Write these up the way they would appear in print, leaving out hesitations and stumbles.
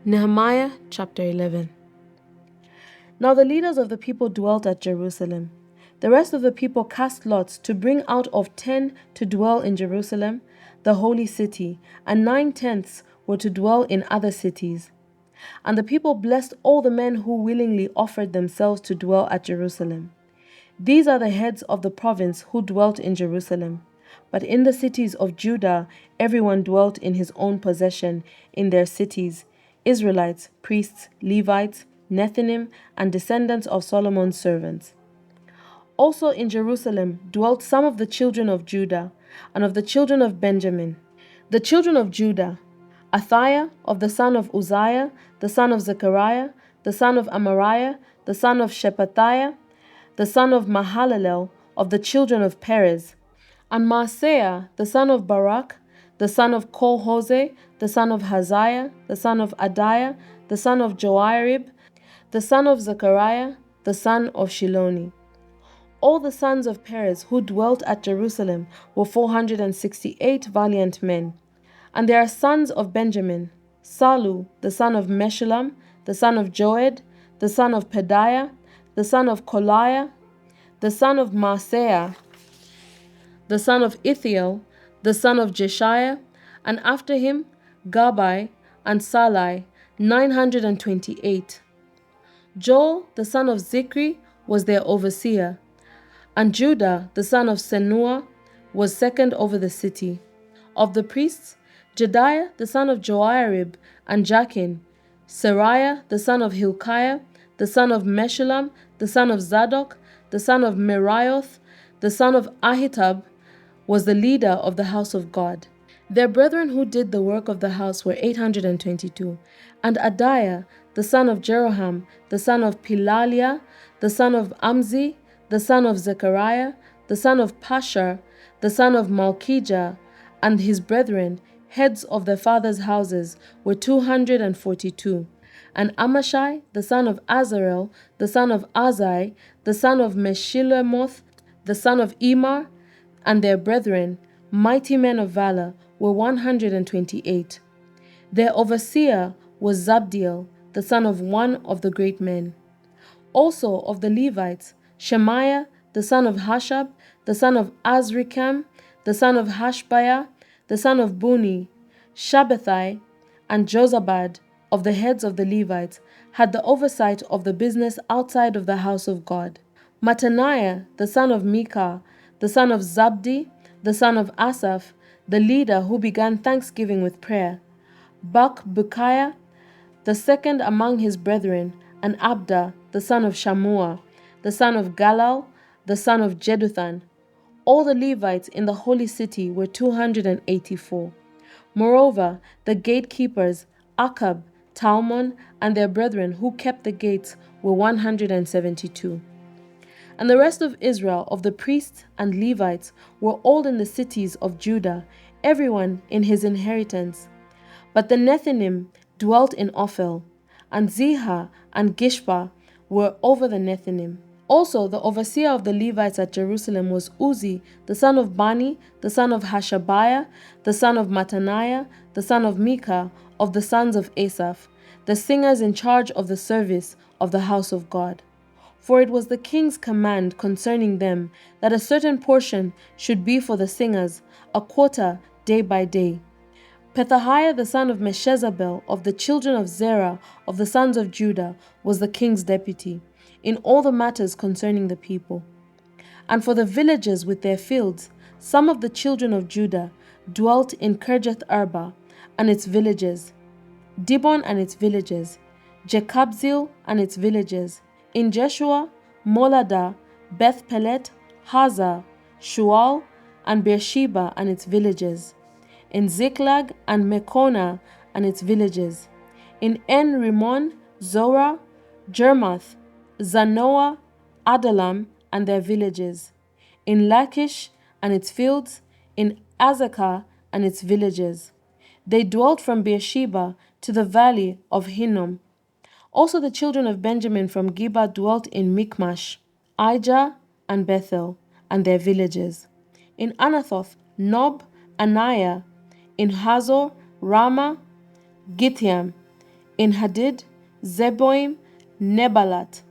Nehemiah chapter 11. Now the leaders of the people dwelt at Jerusalem. The rest of the people cast lots to bring out of 10 to dwell in Jerusalem, the holy city, and 9/10 were to dwell in other cities. And the people blessed all the men who willingly offered themselves to dwell at Jerusalem. These are the heads of the province who dwelt in Jerusalem. But in the cities of Judah, everyone dwelt in his own possession in their cities: Israelites, priests, Levites, Nethinim, and descendants of Solomon's servants. Also in Jerusalem dwelt some of the children of Judah, and of the children of Benjamin. The children of Judah: Athiah, of the son of Uzziah, the son of Zechariah, the son of Amariah, the son of Shephatiah, the son of Mahalalel, of the children of Perez; and Maaseiah, the son of Barak, the son of Kol-Hose, the son of Haziah, the son of Adiah, the son of Joarib, the son of Zechariah, the son of Shiloni. All the sons of Perez who dwelt at Jerusalem were 468 valiant men. And there are sons of Benjamin: Salu, the son of Meshullam, the son of Joed, the son of Pedaiah, the son of Koliah, the son of Maaseiah, the son of Ithiel, the son of Jeshiah, and after him Gabai and Salai, 928. Joel, the son of Zikri, was their overseer, and Judah, the son of Senua, was second over the city. Of the priests, Jediah, the son of Joarib, and Jachin; Seraiah, the son of Hilkiah, the son of Meshullam, the son of Zadok, the son of Merioth, the son of Ahitub, was the leader of the house of God. Their brethren who did the work of the house were 822. And Adiah, the son of Jeroham, the son of Pilaliah, the son of Amzi, the son of Zechariah, the son of Pashur, the son of Malchijah, and his brethren, heads of their fathers' houses, were 242. And Amashai, the son of Azarel, the son of Azai, the son of Meshilemoth, the son of Emar, and their brethren, mighty men of valor, were 128. Their overseer was Zabdiel, the son of one of the great men. Also of the Levites, Shemaiah, the son of Hashab, the son of Azrikam, the son of Hashbiah, the son of Buni, Shabbathai, and Jozabad, of the heads of the Levites, had the oversight of the business outside of the house of God. Mattaniah, the son of Micah, the son of Zabdi, the son of Asaph, the leader who began thanksgiving with prayer; Bakbukiah, the second among his brethren; and Abda, the son of Shammua, the son of Galal, the son of Jeduthun. All the Levites in the holy city were 284. Moreover, the gatekeepers, Akab, Talmon, and their brethren who kept the gates were 172. And the rest of Israel, of the priests and Levites, were all in the cities of Judah, everyone in his inheritance. But the Nethinim dwelt in Ophel, and Ziha and Gishpa were over the Nethinim. Also the overseer of the Levites at Jerusalem was Uzi, the son of Bani, the son of Hashabiah, the son of Mattaniah, the son of Micah, of the sons of Asaph, the singers in charge of the service of the house of God. For it was the king's command concerning them that a certain portion should be for the singers, a quota day by day. Pethahiah the son of Meshezabel, of the children of Zerah, of the sons of Judah, was the king's deputy, in all the matters concerning the people. And for the villages with their fields, some of the children of Judah dwelt in Kirjath Arba and its villages, Dibon and its villages, Jekabzil and its villages, in Jeshua, Molada, Beth Pelet, Hazah, Shual, and Beersheba and its villages, in Ziklag and Mekona and its villages, in En Rimmon, Zorah, Jermath, Zanoah, Adalam and their villages, in Lachish and its fields, in Azekah and its villages. They dwelt from Beersheba to the valley of Hinnom. Also the children of Benjamin from Geba dwelt in Michmash, Ijah, and Bethel, and their villages. In Anathoth, Nob, Aniah; in Hazor, Ramah, Gittiam; in Hadid, Zeboim, Nebalat,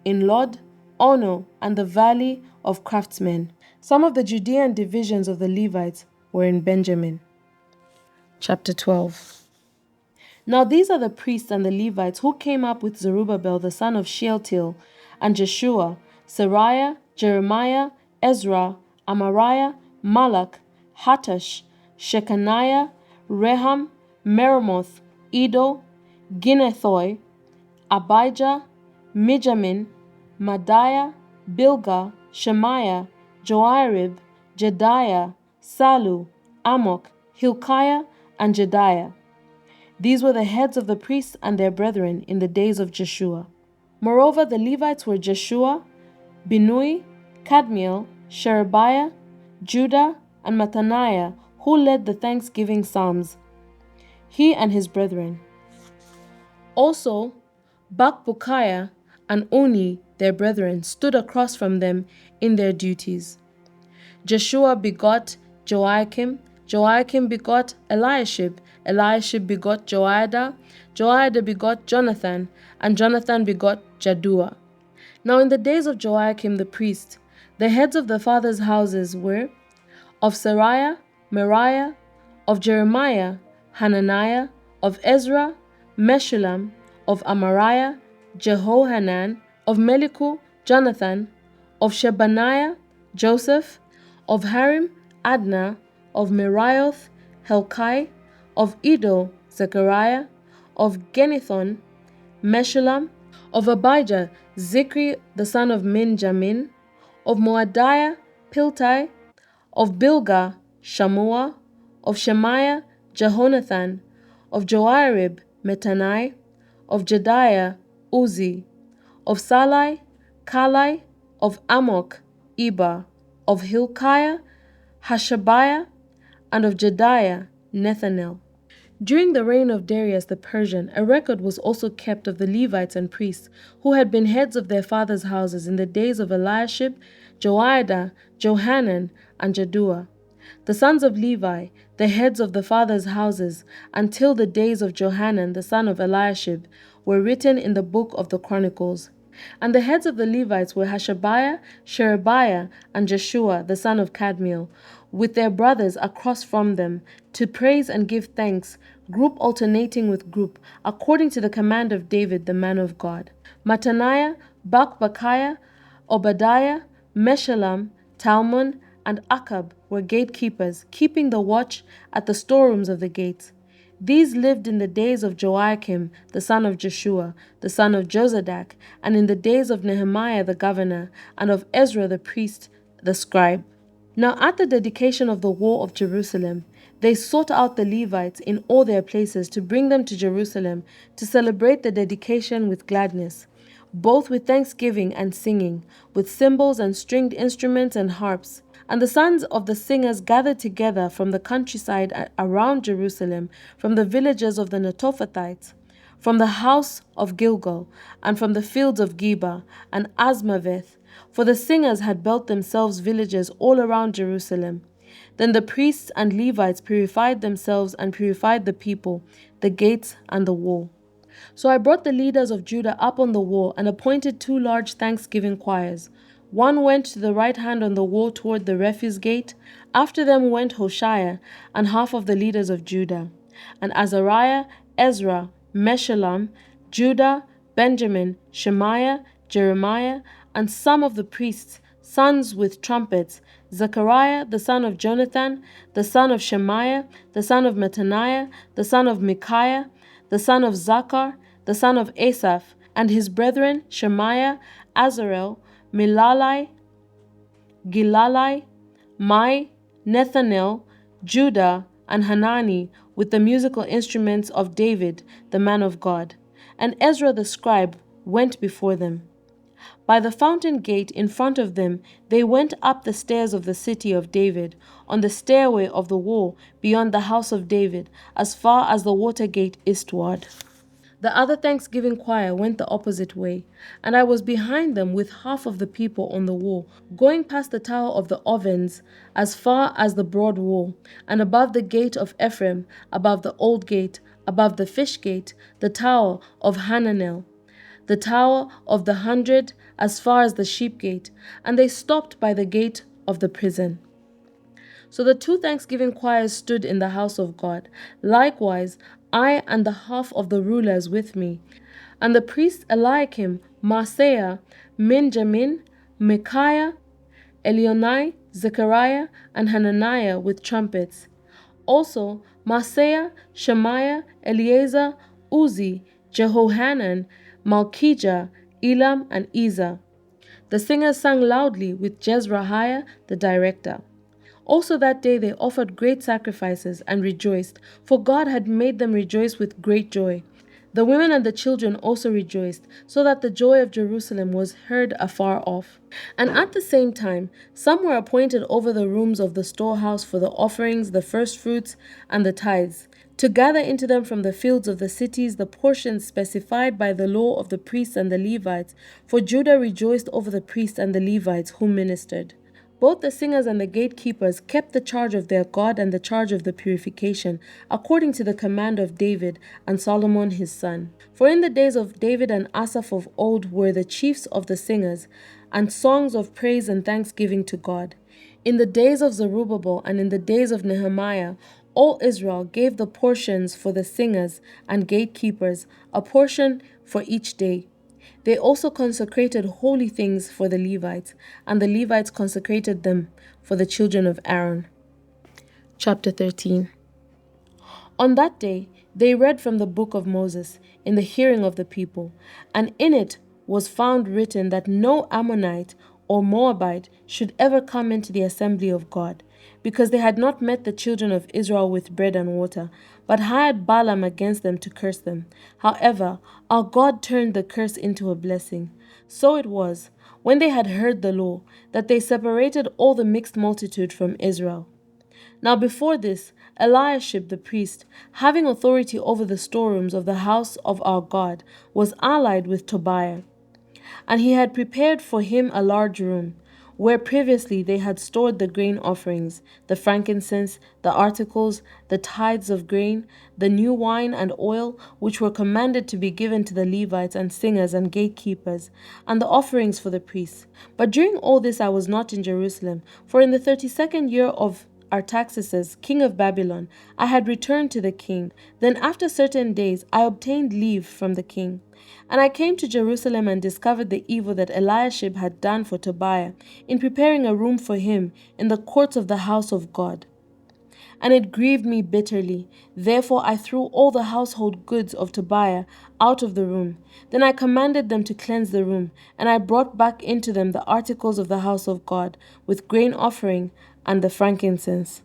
in Lod, Ono, and the valley of craftsmen. Some of the Judean divisions of the Levites were in Benjamin. Chapter 12. Now these are the priests and the Levites who came up with Zerubbabel the son of Shealtiel, and Jeshua, Seraiah, Jeremiah, Ezra, Amariah, Malach, Hattush, Shechaniah, Rehum, Meremoth, Edo, Ginnethoi, Abijah, Mijamin, Madiah, Bilgah, Shemaiah, Joarib, Jediah, Salu, Amok, Hilkiah, and Jediah. These were the heads of the priests and their brethren in the days of Jeshua. Moreover, the Levites were Jeshua, Binui, Kadmiel, Sherebiah, Judah, and Mattaniah, who led the thanksgiving psalms, he and his brethren. Also, Bakbukiah and Oni, their brethren, stood across from them in their duties. Jeshua begot Joachim, Joachim begot Eliashib, Eliashib begot Joiada, Joiada begot Jonathan, and Jonathan begot Jaddua. Now in the days of Joachim the priest, the heads of the fathers' houses were of Seraiah, Meriah, of Jeremiah, Hananiah, of Ezra, Meshullam, of Amariah, Jehohanan, of Meliku, Jonathan, of Shebaniah, Joseph, of Harim, Adna, of Merioth, Helkai, of Edo, Zechariah, of Genethon, Meshullam, of Abijah, Zikri the son of Minjamin, of Moadiah, Piltai, of Bilgah, Shammua, of Shemaiah, Jehonathan, of Joarib, Metanai, of Jediah, Uzi, of Salai, Kalai, of Amok, Eba, of Hilkiah, Hashabiah, and of Jediah, Nethanel. During the reign of Darius the Persian, a record was also kept of the Levites and priests who had been heads of their fathers' houses in the days of Eliashib, Joiada, Johanan, and Jaddua. The sons of Levi, the heads of the fathers' houses, until the days of Johanan the son of Eliashib, were written in the book of the Chronicles. And the heads of the Levites were Hashabiah, Sherebiah, and Jeshua the son of Kadmiel, with their brothers across from them, to praise and give thanks, group alternating with group, according to the command of David the man of God. Mattaniah, Bakbukiah, Obadiah, Meshullam, Talmon, and Akab were gatekeepers, keeping the watch at the storerooms of the gates. These lived in the days of Joachim, the son of Jeshua, the son of Jozadak, and in the days of Nehemiah the governor, and of Ezra the priest, the scribe. Now at the dedication of the wall of Jerusalem, they sought out the Levites in all their places to bring them to Jerusalem to celebrate the dedication with gladness, both with thanksgiving and singing, with cymbals and stringed instruments and harps. And the sons of the singers gathered together from the countryside around Jerusalem, from the villages of the Netophathites, from the house of Gilgal, and from the fields of Geba and Asmaveth, for the singers had built themselves villages all around Jerusalem. Then the priests and Levites purified themselves and purified the people, the gates and the wall. So I brought the leaders of Judah up on the wall and appointed 2 large thanksgiving choirs. One went to the right hand on the wall toward the refuse gate. After them went Hoshea and half of the leaders of Judah, and Azariah, Ezra, Meshullam, Judah, Benjamin, Shemaiah, Jeremiah, and some of the priests, sons with trumpets, Zechariah the son of Jonathan, the son of Shemaiah, the son of Mattaniah, the son of Micaiah, the son of Zachar, the son of Asaph, and his brethren Shemaiah, Azarel, Milalai, Gilalai, Mai, Nethanel, Judah, and Hanani, with the musical instruments of David, the man of God. And Ezra the scribe went before them. By the fountain gate in front of them, they went up the stairs of the city of David, on the stairway of the wall beyond the house of David, as far as the water gate eastward. The other thanksgiving choir went the opposite way, and I was behind them with half of the people on the wall, going past the tower of the ovens as far as the broad wall, and above the gate of Ephraim, above the old gate, above the fish gate, the tower of Hananel, the tower of the 100 as far as the sheep gate, and they stopped by the gate of the prison. So the two thanksgiving choirs stood in the house of God. Likewise, I and the half of the rulers with me, and the priests Eliakim, Maaseiah, Minjamin, Micaiah, Elionai, Zechariah, and Hananiah with trumpets. Also Maaseiah, Shemaiah, Eleazar, Uzi, Jehohanan, Malchijah, Elam, and Ezer. The singers sang loudly with Jezrahiah the director. Also that day they offered great sacrifices and rejoiced, for God had made them rejoice with great joy. The women and the children also rejoiced, so that the joy of Jerusalem was heard afar off. And at the same time, some were appointed over the rooms of the storehouse for the offerings, the firstfruits, and the tithes, to gather into them from the fields of the cities the portions specified by the law of the priests and the Levites, for Judah rejoiced over the priests and the Levites who ministered. Both the singers and the gatekeepers kept the charge of their God and the charge of the purification, according to the command of David and Solomon his son. For in the days of David and Asaph of old were the chiefs of the singers, and songs of praise and thanksgiving to God. In the days of Zerubbabel and in the days of Nehemiah, all Israel gave the portions for the singers and gatekeepers, a portion for each day. They also consecrated holy things for the Levites, and the Levites consecrated them for the children of Aaron. Chapter 13. On that day they read from the book of Moses in the hearing of the people, and in it was found written that no Ammonite or Moabite should ever come into the assembly of God, because they had not met the children of Israel with bread and water, but hired Balaam against them to curse them. However, our God turned the curse into a blessing. So it was, when they had heard the law, that they separated all the mixed multitude from Israel. Now before this, Eliashib the priest, having authority over the storerooms of the house of our God, was allied with Tobiah. And he had prepared for him a large room, where previously they had stored the grain offerings, the frankincense, the articles, the tithes of grain, the new wine and oil, which were commanded to be given to the Levites and singers and gatekeepers, and the offerings for the priests. But during all this I was not in Jerusalem, for in the 32nd year of Artaxerxes, king of Babylon, I had returned to the king. Then after certain days I obtained leave from the king. And I came to Jerusalem and discovered the evil that Eliashib had done for Tobiah, in preparing a room for him in the courts of the house of God. And it grieved me bitterly. Therefore I threw all the household goods of Tobiah out of the room. Then I commanded them to cleanse the room, and I brought back into them the articles of the house of God, with grain offering and the frankincense.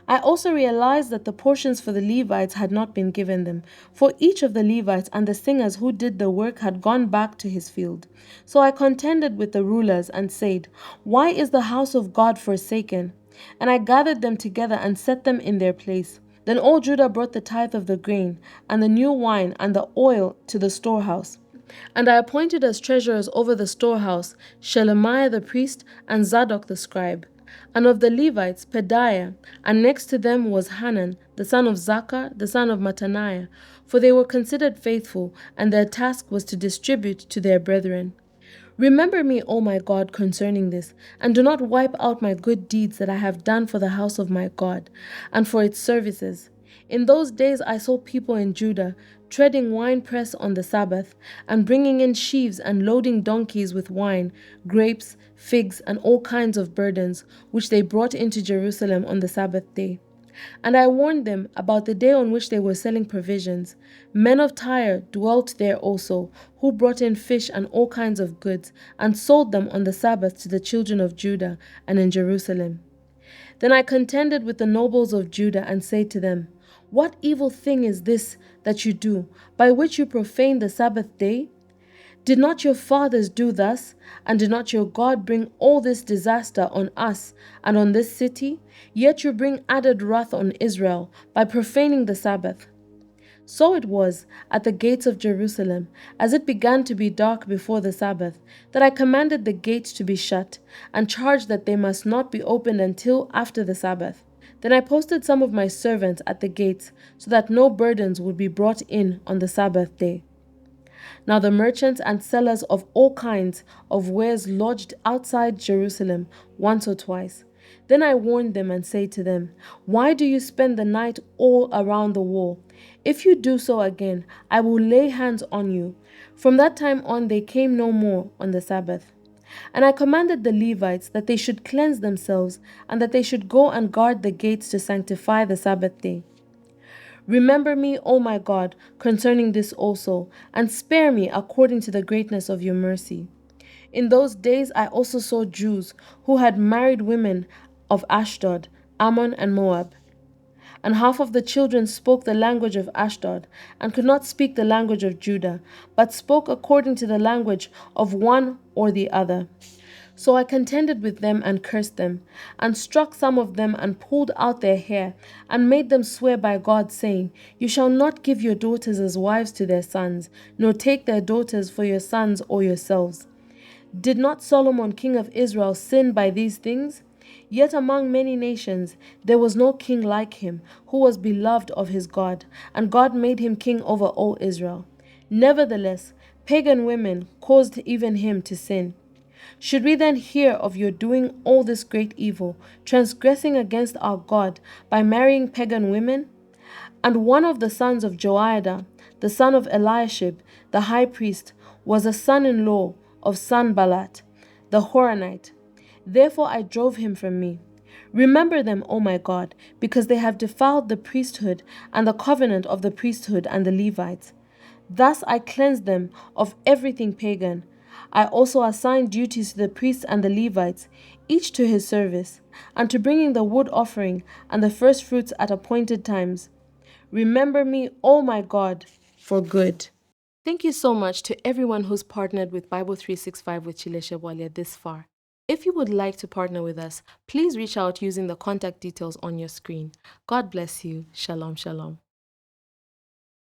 I also realized that the portions for the Levites had not been given them, for each of the Levites and the singers who did the work had gone back to his field. So I contended with the rulers and said, "Why is the house of God forsaken?" And I gathered them together and set them in their place. Then all Judah brought the tithe of the grain, and the new wine, and the oil to the storehouse. And I appointed as treasurers over the storehouse Shelemiah the priest and Zadok the scribe. And of the Levites, Pedaiah, and next to them was Hanan, the son of Zaccur, the son of Mattaniah, for they were considered faithful, and their task was to distribute to their brethren. Remember me, O my God, concerning this, and do not wipe out my good deeds that I have done for the house of my God, and for its services. In those days I saw people in Judah treading winepress on the Sabbath, and bringing in sheaves and loading donkeys with wine, grapes, figs, and all kinds of burdens, which they brought into Jerusalem on the Sabbath day. And I warned them about the day on which they were selling provisions. Men of Tyre dwelt there also, who brought in fish and all kinds of goods, and sold them on the Sabbath to the children of Judah and in Jerusalem. Then I contended with the nobles of Judah and said to them, "What evil thing is this that you do, by which you profane the Sabbath day? Did not your fathers do thus, and did not your God bring all this disaster on us and on this city? Yet you bring added wrath on Israel by profaning the Sabbath." So it was at the gates of Jerusalem, as it began to be dark before the Sabbath, that I commanded the gates to be shut, and charged that they must not be opened until after the Sabbath. Then I posted some of my servants at the gates, so that no burdens would be brought in on the Sabbath day. Now the merchants and sellers of all kinds of wares lodged outside Jerusalem once or twice. Then I warned them and said to them, Why do you spend the night all around the wall? If you do so again, I will lay hands on you. From that time on they came no more on the Sabbath. And I commanded the Levites that they should cleanse themselves, and that they should go and guard the gates to sanctify the Sabbath day. Remember me, O my God, concerning this also, and spare me according to the greatness of your mercy. In those days I also saw Jews who had married women of Ashdod, Ammon, and Moab. And half of the children spoke the language of Ashdod, and could not speak the language of Judah, but spoke according to the language of one or the other. So I contended with them and cursed them, and struck some of them and pulled out their hair, and made them swear by God, saying, You shall not give your daughters as wives to their sons, nor take their daughters for your sons or yourselves. Did not Solomon king of Israel sin by these things? Yet among many nations there was no king like him, who was beloved of his God, and God made him king over all Israel. Nevertheless, pagan women caused even him to sin. Should we then hear of your doing all this great evil, transgressing against our God by marrying pagan women? And one of the sons of Joiada, the son of Eliashib, the high priest, was a son-in-law of Sanballat, the Horonite. Therefore I drove him from me. Remember them, O my God, because they have defiled the priesthood and the covenant of the priesthood and the Levites. Thus I cleansed them of everything pagan. I also assigned duties to the priests and the Levites, each to his service, and to bringing the wood offering and the first fruits at appointed times. Remember me, O my God, for good. Thank you so much to everyone who's partnered with Bible 365 with Chileshe Bwalya this far. If you would like to partner with us, please reach out using the contact details on your screen. God bless you. Shalom, shalom.